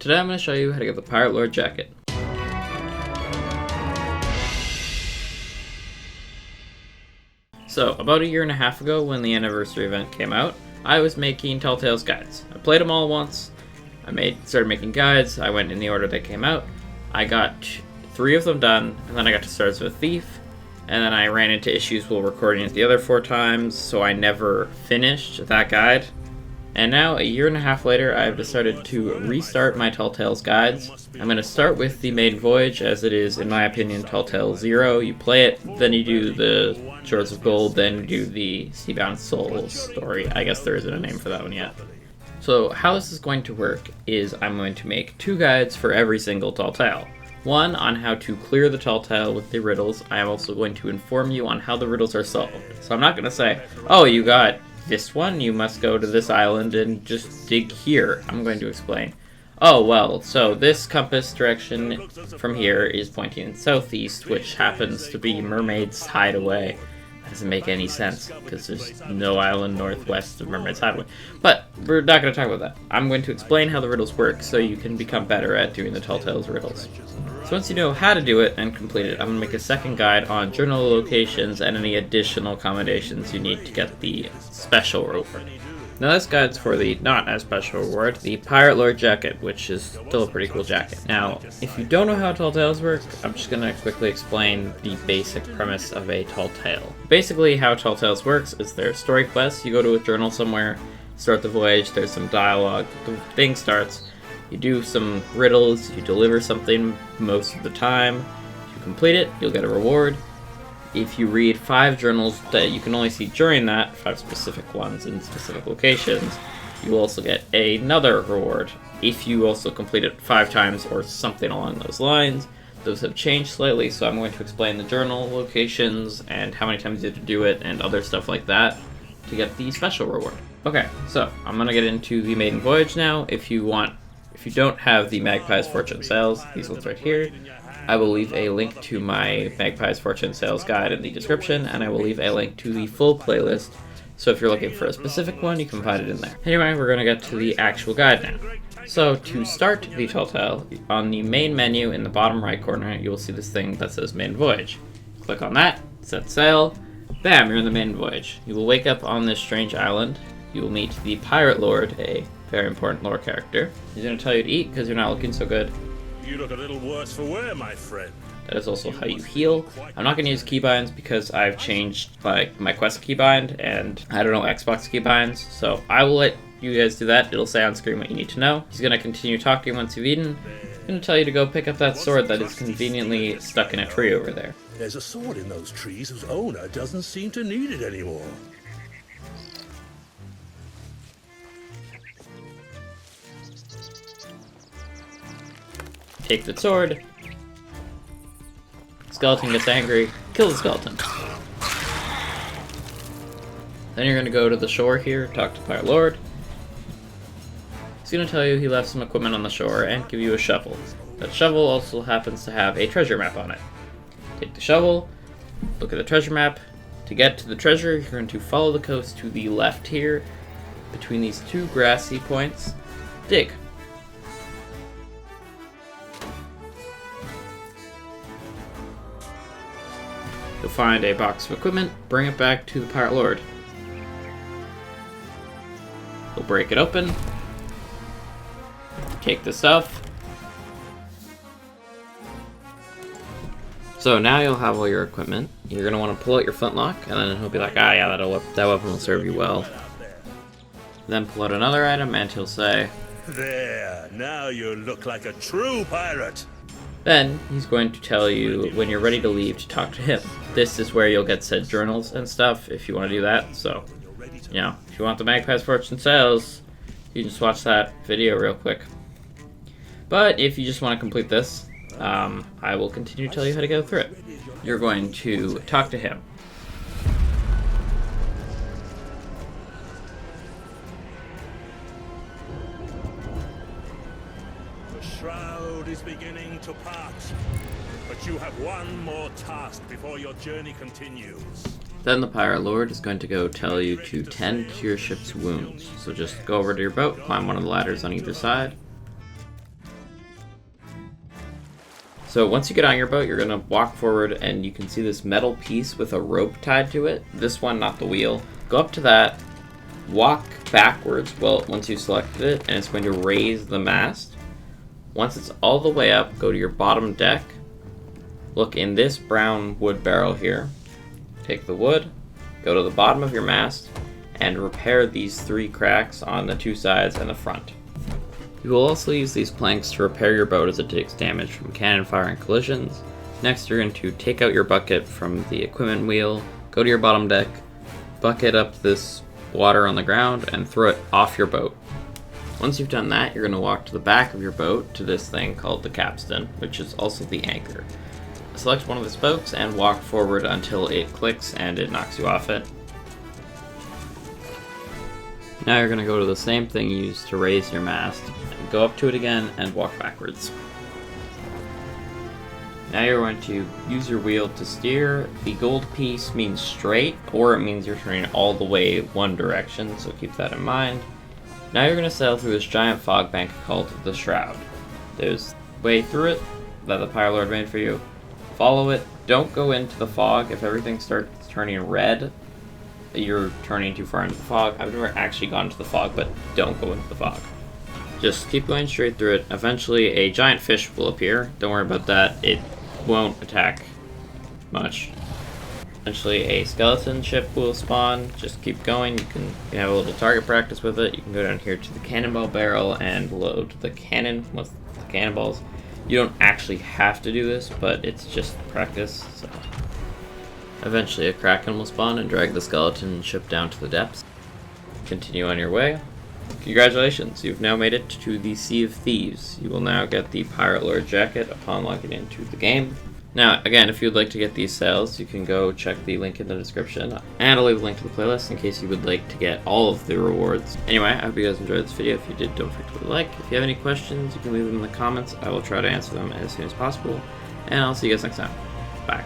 today I'm going to show you how to get the Pirate Lord jacket. So, about 1.5 years ago when the anniversary event came out, I was making Telltale's guides. I played them all once, started making guides, I went in the order they came out, I got 3 of them done, and then I got to Stars of a Thief, and then I ran into issues while recording it the other 4 times, so I never finished that guide. And now, 1.5 years later, I've decided to restart my Telltale's guides. I'm going to start with the Maiden Voyage, as it is, in my opinion, Telltale 0. You play it, then you do the Shards of Gold, then you do the Seabound Souls story. I guess there isn't a name for that one yet. So how this is going to work is I'm going to make 2 guides for every single Telltale. One on how to clear the Telltale with the riddles. I am also going to inform you on how the riddles are solved. So I'm not going to say, oh, you got this one, you must go to this island and just dig here. I'm going to explain. Oh, well, so this compass direction from here is pointing southeast, which happens to be Mermaid's Hideaway. That doesn't make any sense, because there's no island northwest of Mermaid's Hideaway. But we're not going to talk about that. I'm going to explain how the riddles work so you can become better at doing the Telltale's riddles. So once you know how to do it and complete it, I'm going to make a second guide on journal locations and any additional accommodations you need to get the special reward. Now this guide's for the not as special reward, the Pirate Lord jacket, which is still a pretty cool jacket. Now, if you don't know how Telltales work, I'm just going to quickly explain the basic premise of a Telltale. Basically, how Telltales works is there's story quests, you go to a journal somewhere, start the voyage, there's some dialogue, the thing starts, you do some riddles, you deliver something most of the time, if you complete it, you'll get a reward. If you read 5 journals that you can only see during that, 5 specific ones in specific locations, you will also get another reward. If you also complete it 5 times or something along those lines, those have changed slightly, so I'm going to explain the journal locations and how many times you have to do it and other stuff like that to get the special reward. Okay, so I'm going to get into the Maiden Voyage now. If you don't have the Magpie's Fortune Sales, these ones right here, I will leave a link to my Magpie's Fortune Sales guide in the description, and I will leave a link to the full playlist, so if you're looking for a specific one, you can find it in there. Anyway, we're going to get to the actual guide now. So, to start the Telltale, on the main menu in the bottom right corner, you will see this thing that says Maiden Voyage. Click on that, set sail, bam, you're in the Maiden Voyage. You will wake up on this strange island. You will meet the Pirate Lord, a very important lore character. He's going to tell you to eat because you're not looking so good. You look a little worse for wear, my friend. That is also how you heal. I'm not going to use keybinds because I've changed my Quest keybind and I don't know Xbox keybinds, so I will let you guys do that. It'll say on screen what you need to know. He's going to continue talking once you've eaten. He's going to tell you to go pick up that sword that is conveniently stuck in a tree over there. There's a sword in those trees whose owner doesn't seem to need it anymore. Take the sword. Skeleton gets angry. Kill the skeleton. Then you're going to go to the shore here, talk to Pirate Lord. He's going to tell you he left some equipment on the shore and give you a shovel. That shovel also happens to have a treasure map on it. Take the shovel, look at the treasure map. To get to the treasure, you're going to follow the coast to the left here. Between these 2 grassy points, dig. You'll find a box of equipment, bring it back to the Pirate Lord. He'll break it open, take the stuff. So now you'll have all your equipment. You're going to want to pull out your flintlock, and then he'll be like, ah yeah, that weapon will serve you well. Then pull out another item, and he'll say, There, now you look like a true pirate. Then, he's going to tell you when you're ready to leave to talk to him. This is where you'll get said journals and stuff if you want to do that, so, you know, if you want the Magpie's Fortune Sales, you can just watch that video real quick. But if you just want to complete this, I will continue to tell you how to go through it. You're going to talk to him. The shroud is beginning to part, but you have one more task before your journey continues. Then the Pirate Lord is going to go tell you to tend to your ship's wounds. So just go over to your boat, climb one of the ladders on either side. So once you get on your boat, you're going to walk forward and you can see this metal piece with a rope tied to it. This one, not the wheel. Go up to that, walk backwards, well, once you've selected it, and it's going to raise the mast. Once it's all the way up, go to your bottom deck. Look in this brown wood barrel here. Take the wood, go to the bottom of your mast, and repair these 3 cracks on the 2 sides and the front. You will also use these planks to repair your boat as it takes damage from cannon fire and collisions. Next, you're going to take out your bucket from the equipment wheel, go to your bottom deck, bucket up this water on the ground, and throw it off your boat. Once you've done that, you're going to walk to the back of your boat to this thing called the capstan, which is also the anchor. Select one of the spokes and walk forward until it clicks and it knocks you off it. Now you're going to go to the same thing you used to raise your mast, and go up to it again and walk backwards. Now you're going to use your wheel to steer. The gold piece means straight, or it means you're turning all the way one direction, so keep that in mind. Now you're going to sail through this giant fog bank called the Shroud. There's a way through it that the Pirate Lord made for you. Follow it. Don't go into the fog. If everything starts turning red, you're turning too far into the fog. I've never actually gone into the fog, but don't go into the fog. Just keep going straight through it. Eventually a giant fish will appear. Don't worry about that. It won't attack much. Eventually a skeleton ship will spawn. Just keep going. You can have a little target practice with it. You can go down here to the cannonball barrel and load the cannon with the cannonballs. You don't actually have to do this, but it's just practice. So eventually a kraken will spawn and drag the skeleton ship down to the depths. Continue on your way. Congratulations, you've now made it to the Sea of Thieves. You will now get the Pirate Lord jacket upon logging into the game. Now, again, if you'd like to get these sales, you can go check the link in the description, and I'll leave a link to the playlist in case you would like to get all of the rewards. Anyway, I hope you guys enjoyed this video. If you did, don't forget to like. If you have any questions, you can leave them in the comments. I will try to answer them as soon as possible, and I'll see you guys next time. Bye.